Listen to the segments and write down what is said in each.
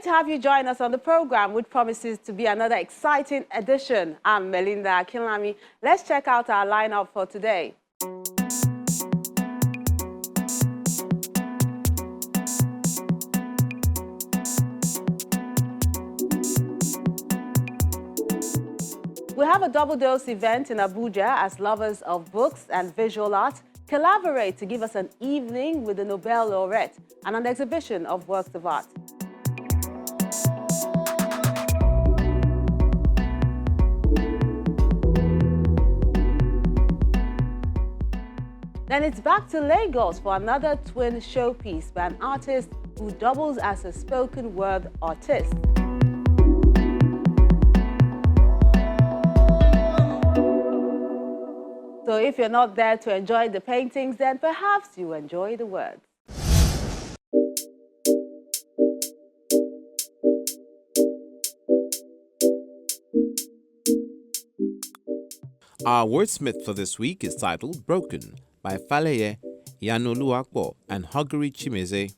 to have you join us on the program, which promises to be another exciting edition. I'm Melinda Akinlami. Let's check out our lineup for today. We have a double dose event in Abuja as lovers of books and visual art collaborate to give us an evening with the Nobel laureate and an exhibition of works of art. Then it's back to Lagos for another twin showpiece by an artist who doubles as a spoken word artist. So if you're not there to enjoy the paintings, then perhaps you enjoy the words. Our wordsmith for this week is titled Broken by Faleye Yanoluakpo and Huggery Chimeze.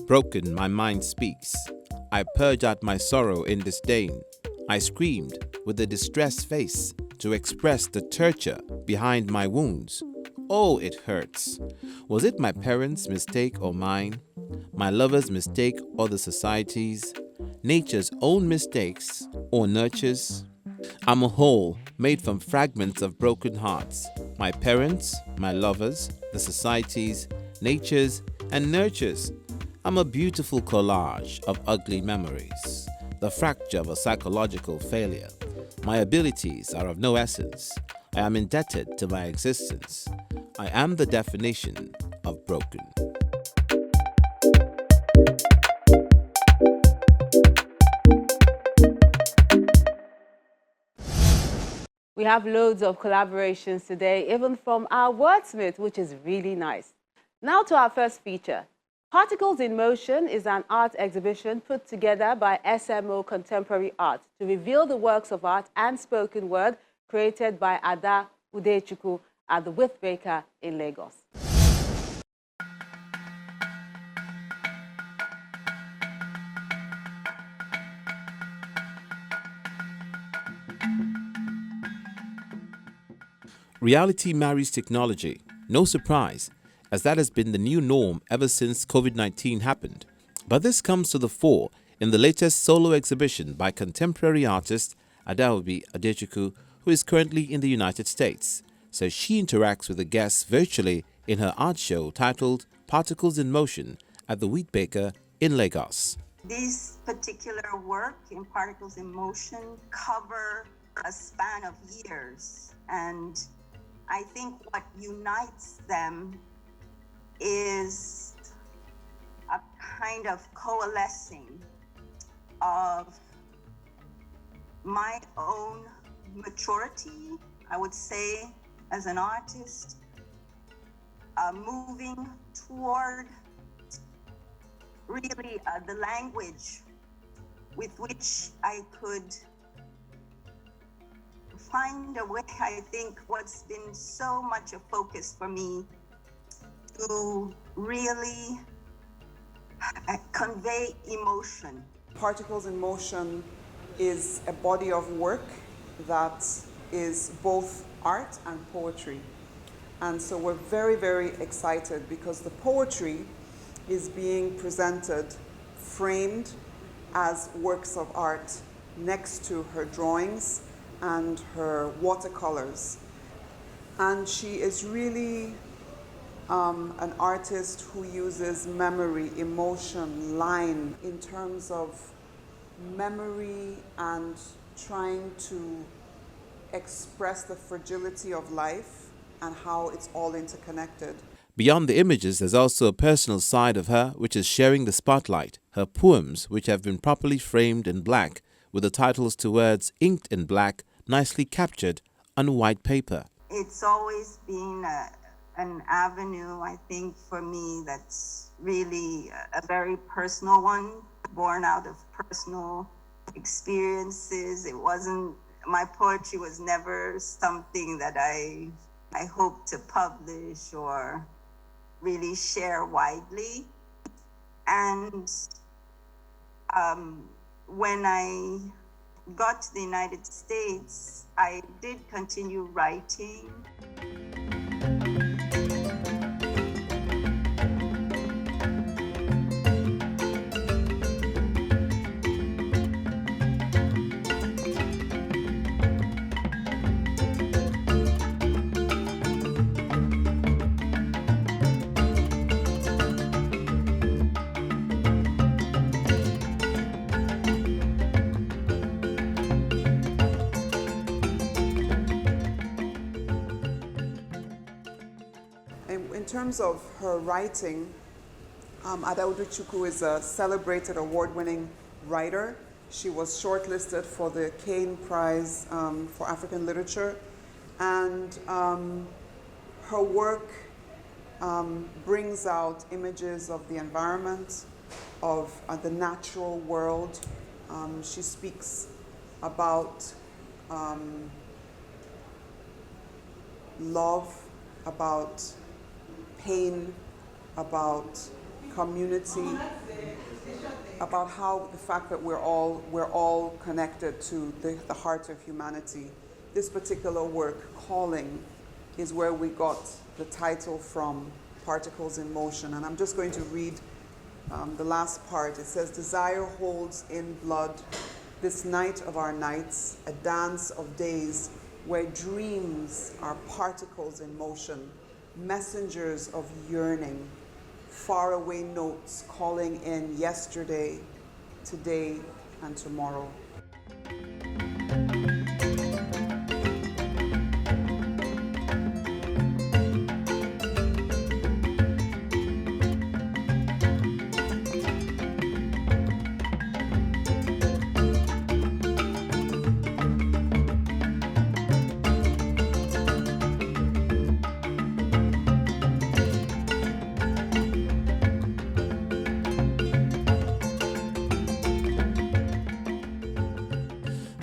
Broken, my mind speaks. I purge out my sorrow in disdain. I screamed with a distressed face to express the torture behind my wounds. Oh, it hurts. Was it my parents' mistake or mine? My lover's mistake or the society's? Nature's own mistakes or nurture's? I'm a whole made from fragments of broken hearts. My parents, my lovers, the society's, nature's, and nurture's. I'm a beautiful collage of ugly memories, the fracture of a psychological failure. My abilities are of no essence. I am indebted to my existence. I am the definition of broken. We have loads of collaborations today, even from our wordsmith, which is really nice. Now to our first feature. Particles in Motion is an art exhibition put together by SMO Contemporary Art to reveal the works of art and spoken word created by Ada Udechukwu at the Withbaker in Lagos. Reality marries technology. No surprise, as that has been the new norm ever since COVID-19 happened. But this comes to the fore in the latest solo exhibition by contemporary artist Ada Udechukwu, who is currently in the United States. So she interacts with the guests virtually in her art show titled Particles in Motion at the Wheatbaker in Lagos. This particular work in Particles in Motion cover a span of years, and I think what unites them is a kind of coalescing of my own maturity, I would say, as an artist, moving toward really the language with which I could find a way. I think what's been so much a focus for me to really convey emotion. Particles in Motion is a body of work that is both art and poetry. And so we're very, very excited because the poetry is being presented, framed as works of art next to her drawings and her watercolors. And she is really an artist who uses memory, emotion, line in terms of memory and trying to express the fragility of life and how it's all interconnected. Beyond the images, there's also a personal side of her which is sharing the spotlight, her poems which have been properly framed in black with the titles to words inked in black, nicely captured on white paper. It's always been an avenue, I think, for me that's really a very personal one, born out of personal experiences. It wasn't, my poetry was never something that I I hope to publish or really share widely. And when I got to the United States, I did continue writing. In terms of her writing, Ada Udechukwu is a celebrated award-winning writer. She was shortlisted for the Kane Prize for African Literature, and her work brings out images of the environment, of the natural world. She speaks about love, about pain, about community, about how the fact that we're all connected to the heart of humanity. This particular work, Calling, is where we got the title from, Particles in Motion. And I'm just going to read the last part. It says, desire holds in blood this night of our nights, a dance of days where dreams are particles in motion, messengers of yearning, faraway notes calling in yesterday, today, and tomorrow.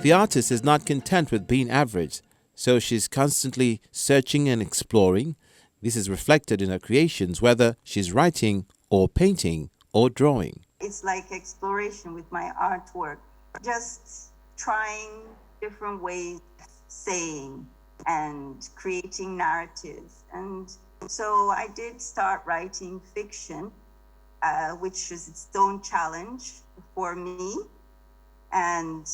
The artist is not content with being average, so she's constantly searching and exploring. This is reflected in her creations, whether she's writing or painting or drawing. It's like exploration with my artwork, just trying different ways of saying and creating narratives. And so I did start writing fiction, which is its own challenge for me. And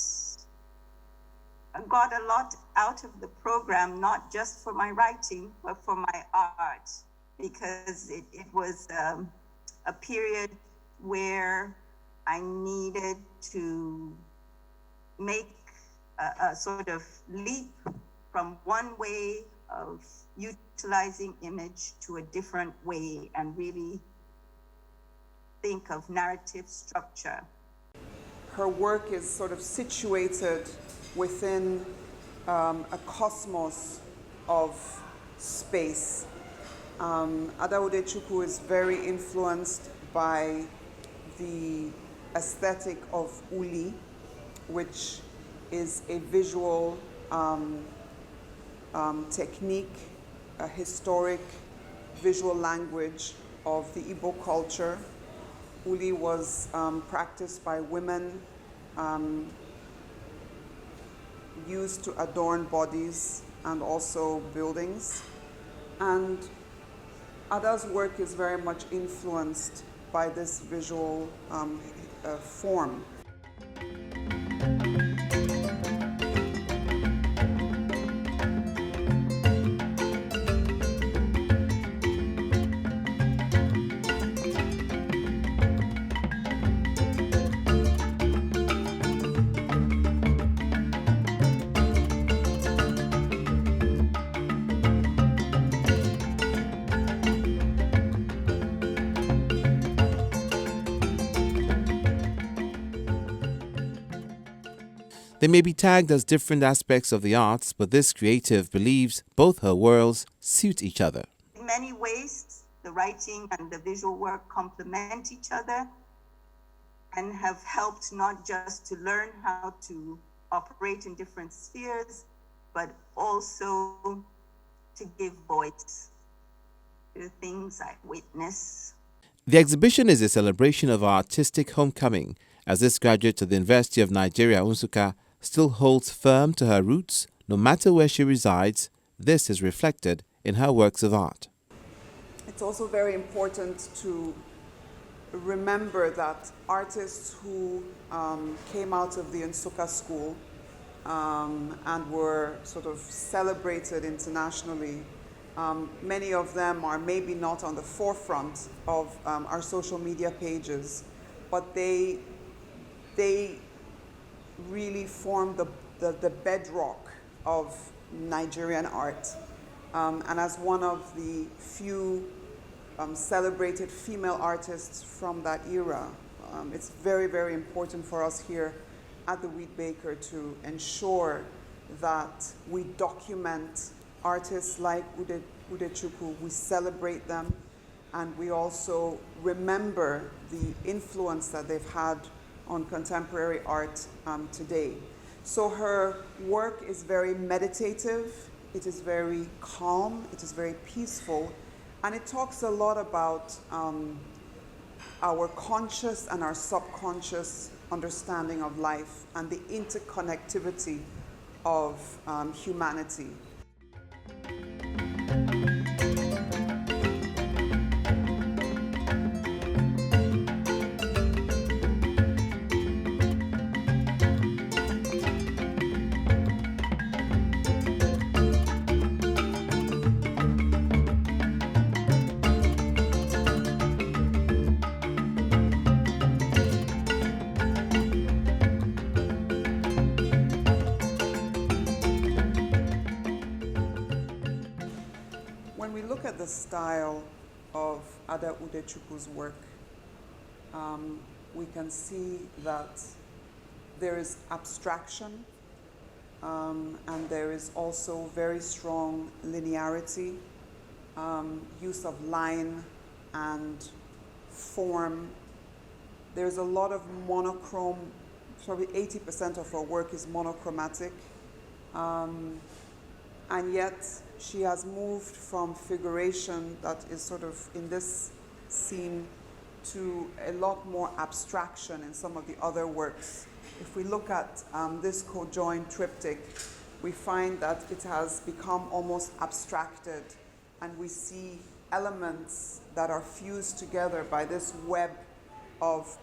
I got a lot out of the program, not just for my writing, but for my art, because it was a period where I needed to make a sort of leap from one way of utilizing image to a different way and really think of narrative structure. Her work is sort of situated within a cosmos of space. Ada Udechukwu is very influenced by the aesthetic of Uli, which is a visual technique, a historic visual language of the Igbo culture. Uli was practiced by women, used to adorn bodies and also buildings. And Ada's work is very much influenced by this visual form. They may be tagged as different aspects of the arts, but this creative believes both her worlds suit each other. In many ways, the writing and the visual work complement each other and have helped not just to learn how to operate in different spheres, but also to give voice to the things I witness. The exhibition is a celebration of our artistic homecoming, as this graduate of the University of Nigeria, Nsukka, still holds firm to her roots. No matter where she resides, this is reflected in her works of art. It's also very important to remember that artists who came out of the Nsukka school and were sort of celebrated internationally, many of them are maybe not on the forefront of our social media pages, but they really form the bedrock of Nigerian art. And as one of the few celebrated female artists from that era, it's very, very important for us here at the Wheat Baker to ensure that we document artists like Udechukwu, we celebrate them, and we also remember the influence that they've had on contemporary art today. So her work is very meditative, it is very calm, it is very peaceful, and it talks a lot about our conscious and our subconscious understanding of life and the interconnectivity of humanity. When we look at the style of Ada Udechukwu's work, we can see that there is abstraction and there is also very strong linearity, use of line and form. There's a lot of monochrome, probably 80% of her work is monochromatic, and yet she has moved from figuration that is sort of in this scene to a lot more abstraction in some of the other works. If we look at this conjoined triptych, we find that it has become almost abstracted, and we see elements that are fused together by this web of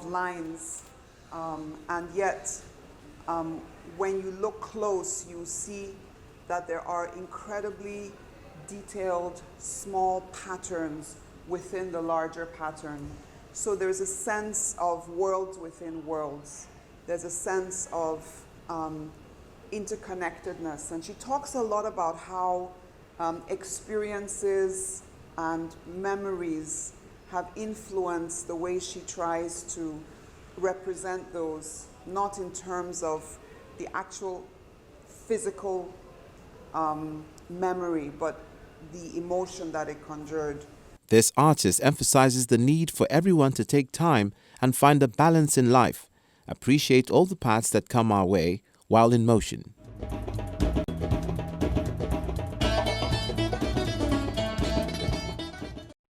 lines, and yet when you look close, you see that there are incredibly detailed small patterns within the larger pattern. So there's a sense of worlds within worlds. There's a sense of interconnectedness. And she talks a lot about how experiences and memories have influenced the way she tries to represent those, not in terms of the actual physical memory, but the emotion that it conjured. This artist emphasizes the need for everyone to take time and find a balance in life, appreciate all the paths that come our way while in motion.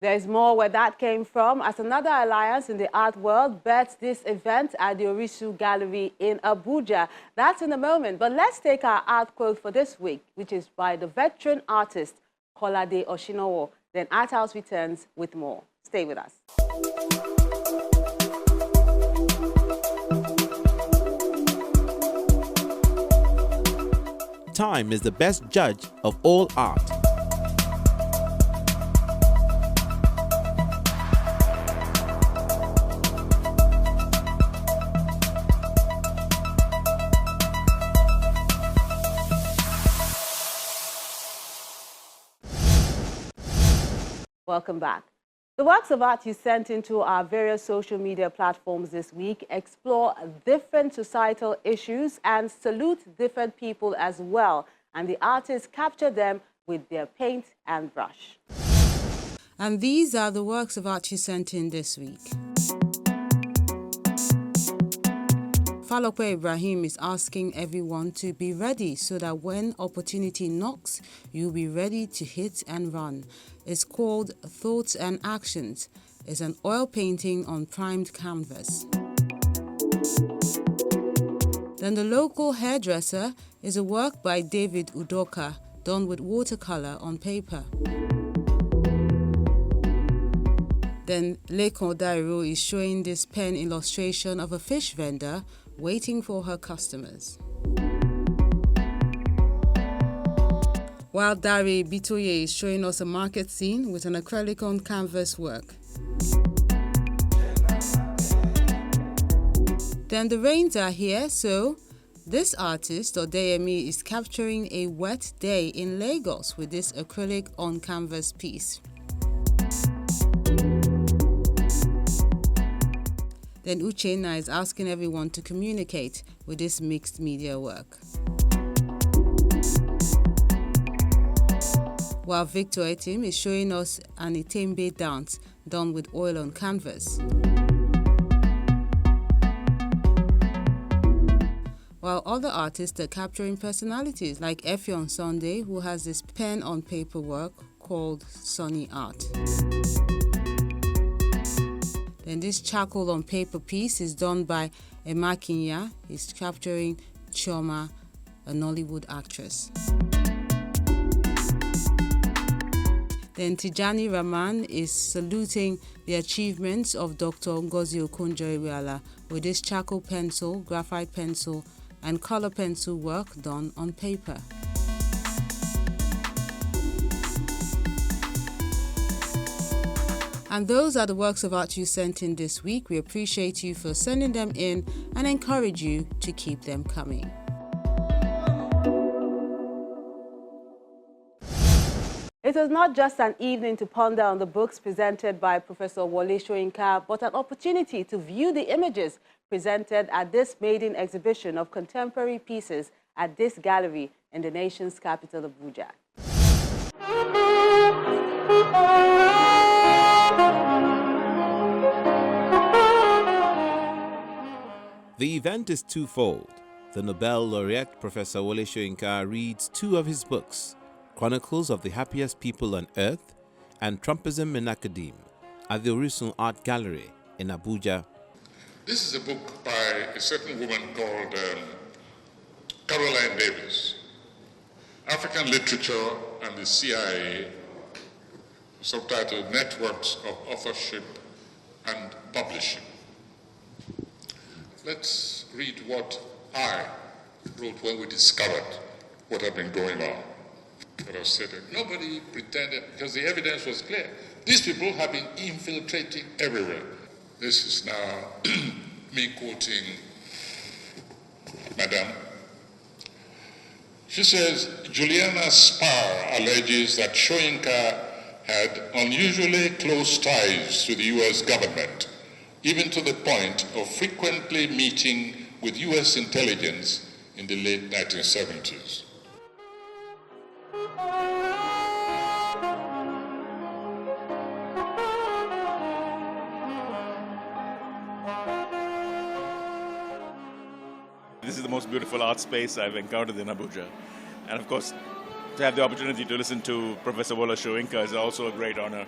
There's more where that came from, as another alliance in the art world bets this event at the Orisun Gallery in Abuja. That's in a moment, but let's take our art quote for this week, which is by the veteran artist Kolade Oshinowo. Then Art House returns with more. Stay with us. Time is the best judge of all art. Welcome back. The works of art you sent into our various social media platforms this week explore different societal issues and salute different people as well. And the artists capture them with their paint and brush. And these are the works of art you sent in this week. Falope Ibrahim is asking everyone to be ready so that when opportunity knocks, you'll be ready to hit and run. It's called Thoughts and Actions. It's an oil painting on primed canvas. Then The Local Hairdresser is a work by David Udoka, done with watercolor on paper. Then Lekon Dairo is showing this pen illustration of a fish vendor waiting for her customers. While Dari Bitoye is showing us a market scene with an acrylic on canvas work. Then the rains are here, so this artist, Odeyemi, is capturing a wet day in Lagos with this acrylic on canvas piece. Then Uchenna is asking everyone to communicate with this mixed media work. While Victor Etim is showing us an Itembe dance done with oil on canvas. While other artists are capturing personalities like Effion Sunday, who has this pen on paper work called Sunny Art. Then this charcoal on paper piece is done by Emma Kinya. He's capturing Chioma, a Nollywood actress. Then Tijani Rahman is saluting the achievements of Dr. Ngozi Okonjo-Iweala with this charcoal pencil, graphite pencil, and color pencil work done on paper. And those are the works of art you sent in this week. We appreciate you for sending them in and encourage you to keep them coming. It was not just an evening to ponder on the books presented by Professor Wole Soyinka, but an opportunity to view the images presented at this maiden exhibition of contemporary pieces at this gallery in the nation's capital, Abuja. The event is twofold. The Nobel laureate Professor Wole Soyinka reads two of his books, Chronicles of the Happiest People on Earth and Trumpism in Academe, at the Orisun Art Gallery in Abuja. This is a book by a certain woman called Caroline Davis, African Literature and the CIA, subtitled Networks of Authorship and Publishing. Let's read what I wrote when we discovered what had been going on. What I said, nobody pretended, because the evidence was clear. These people have been infiltrating everywhere. This is now me quoting Madame. She says, Juliana Spar alleges that Soyinka had unusually close ties to the U.S. government, even to the point of frequently meeting with U.S. intelligence in the late 1970s. This is the most beautiful art space I've encountered in Abuja. And of course, to have the opportunity to listen to Professor Wole Soyinka is also a great honor.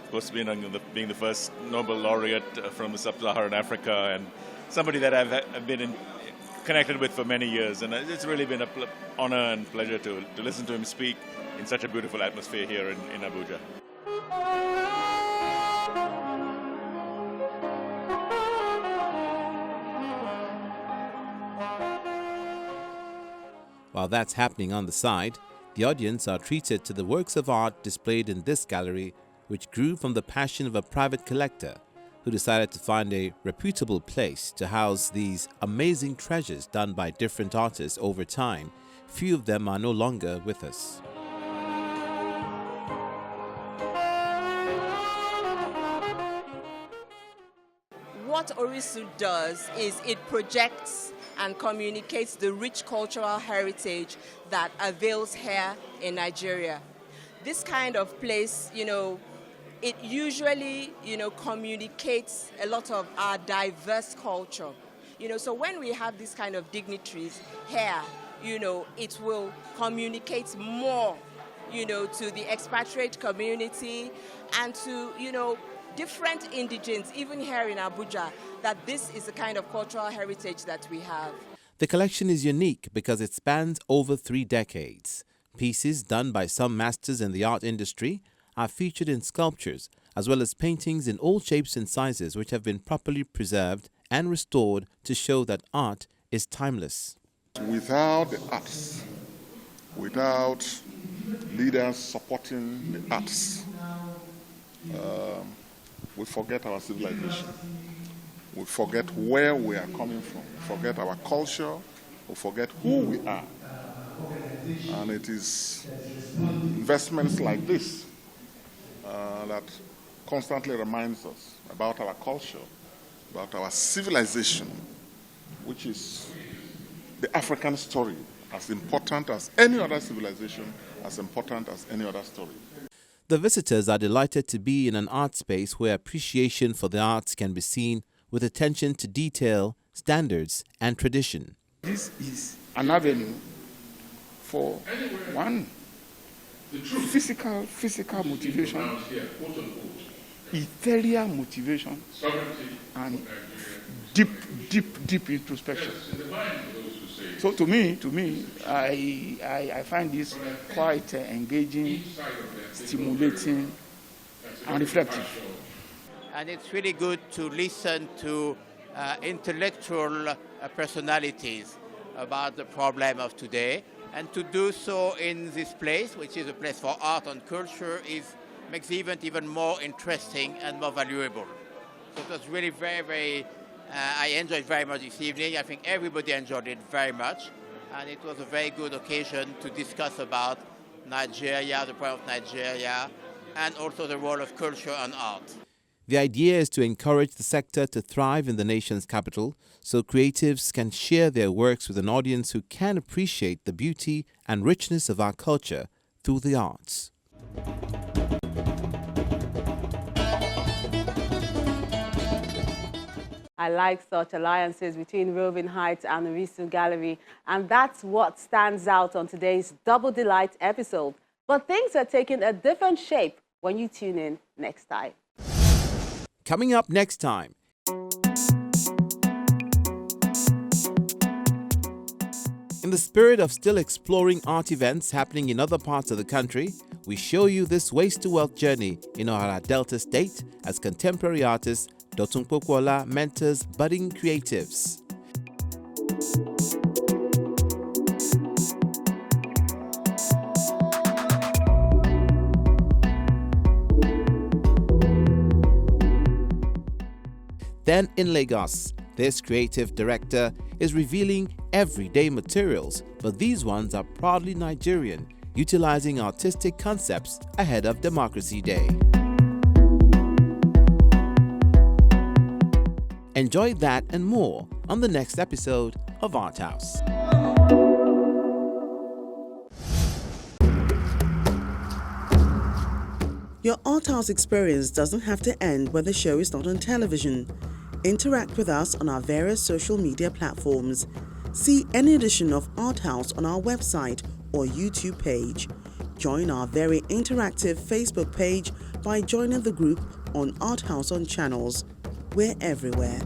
Of course, being the first Nobel laureate from sub-Saharan Africa and somebody that I've been connected with for many years. And it's really been an honor and pleasure to listen to him speak in such a beautiful atmosphere here in Abuja. While that's happening on the side, the audience are treated to the works of art displayed in this gallery, which grew from the passion of a private collector who decided to find a reputable place to house these amazing treasures done by different artists over time. Few of them are no longer with us. What Orisun does is it projects and communicates the rich cultural heritage that avails here in Nigeria. This kind of place, it usually, communicates a lot of our diverse culture. So when we have these kind of dignitaries here, it will communicate more, to the expatriate community and to, different indigents, even here in Abuja, that this is the kind of cultural heritage that we have. The collection is unique because it spans over 3 decades. Pieces done by some masters in the art industry are featured in sculptures, as well as paintings in all shapes and sizes which have been properly preserved and restored to show that art is timeless. Without the arts, without leaders supporting the arts, we forget our civilization. We forget where we are coming from. We forget our culture. We forget who we are. And it is investments like this that constantly reminds us about our culture, about our civilization, which is the African story, as important as any other civilization, as important as any other story. The visitors are delighted to be in an art space where appreciation for the arts can be seen with attention to detail, standards, and tradition. This is an avenue for one physical motivation, ethereal motivation, and deep introspection. So to me, I find this quite engaging, stimulating, and reflective. And it's really good to listen to intellectual personalities about the problem of today, and to do so in this place, which is a place for art and culture, makes the event even more interesting and more valuable. So it was really very, I enjoyed very much this evening. I think everybody enjoyed it very much, and it was a very good occasion to discuss about Nigeria, the problem of Nigeria, and also the role of culture and art. The idea is to encourage the sector to thrive in the nation's capital so creatives can share their works with an audience who can appreciate the beauty and richness of our culture through the arts. I like such alliances between Roving Heights and Orisun Gallery, and that's what stands out on today's Double Delight episode. But things are taking a different shape when you tune in next time. Coming up next time. In the spirit of still exploring art events happening in other parts of the country, we show you this waste to wealth journey in Ohara Delta State as contemporary artist Dotun Pokuola mentors budding creatives. Then in Lagos, this creative director is revealing everyday materials, but these ones are proudly Nigerian, utilizing artistic concepts ahead of Democracy Day. Enjoy that and more on the next episode of Art House. Your Art House experience doesn't have to end when the show is not on television. Interact with us on our various social media platforms. See any edition of Art House on our website or YouTube page. Join our very interactive Facebook page by joining the group on Art House on Channels. We're everywhere.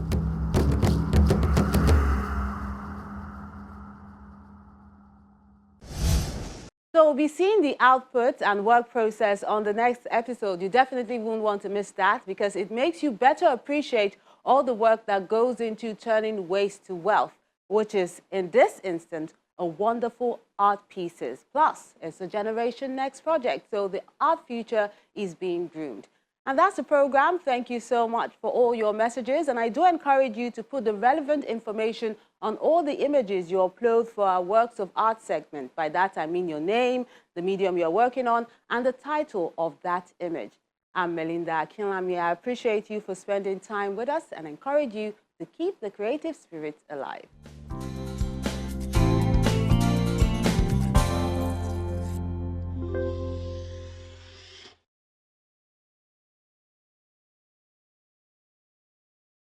So we'll be seeing the output and work process on the next episode. You definitely won't want to miss that because it makes you better appreciate all the work that goes into turning waste to wealth, which is, in this instance, a wonderful art pieces. Plus, it's a Generation Next project, so the art future is being groomed. And that's the program. Thank you so much for all your messages. And I do encourage you to put the relevant information on all the images you upload for our Works of Art segment. By that, I mean your name, the medium you're working on, and the title of that image. I'm Melinda Akinlami. I appreciate you for spending time with us and encourage you to keep the creative spirit alive.